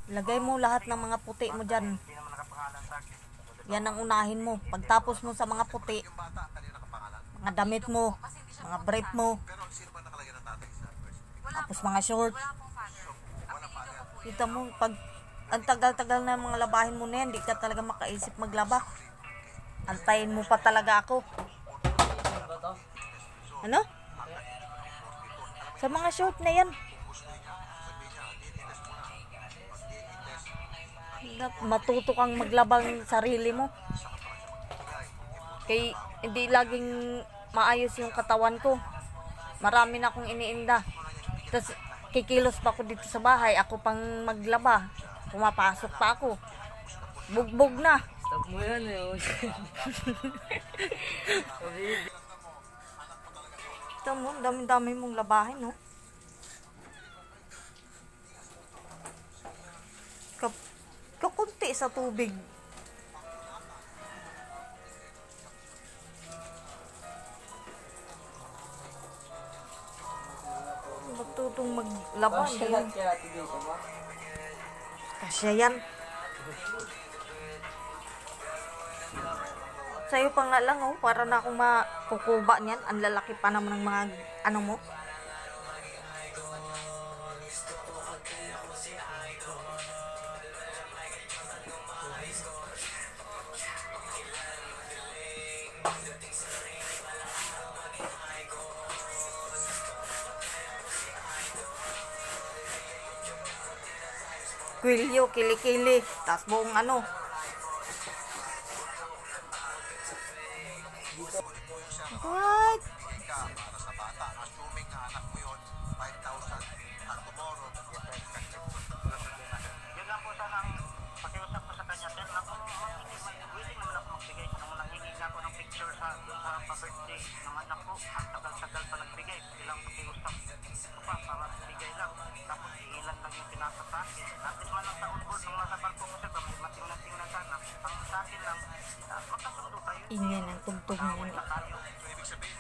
Lagay mo lahat ng mga puti mo dyan. Yan ang unahin mo. Pagtapos mo sa mga puti, mga damit mo, mga brief mo, tapos mga short. Kita mo, pag ang tagal-tagal na mga labahin mo na yan, di ka talaga makaisip maglaba. Antayin mo pa talaga ako. Ano? Sa mga short na yan. Matuto kang maglabang sarili mo. Kay hindi laging maayos yung katawan ko. Marami na akong iniinda. Tapos kikilos pa ako dito sa bahay. Ako pang maglaba. Pumapasok pa ako. Bugbog na. Stop mo yan eh. Ito mo, dami-dami mong labahin, no? Kakunti sa tubig. Matutong maglaba. Kasya yan. Sa'yo pa nga lang, oh. Para na akong makukuba niyan. Ang lalaki pa naman ng mga ano mo. Kwilyo, kilikili, tas buong ano. What? Yun lang po sana ang pakiusap ko sa kanya. Sir, ako, willing naman ako magbigay. Nung nanghingi na ako ng picture sa pa-birthday ng anak ko, ang tagal-tagal pa nagbigay. Ilang pakiusap ko pa para bigay lang. Tapos ilan lang yung pinasa sa akin. At least man ang taon ko nung nasa barko ko siya, matingnan sana. Ang sa akin lang, magkasundo tayo. Ingyan ang tugtog niyan. Tayo. So, ibig sabihin,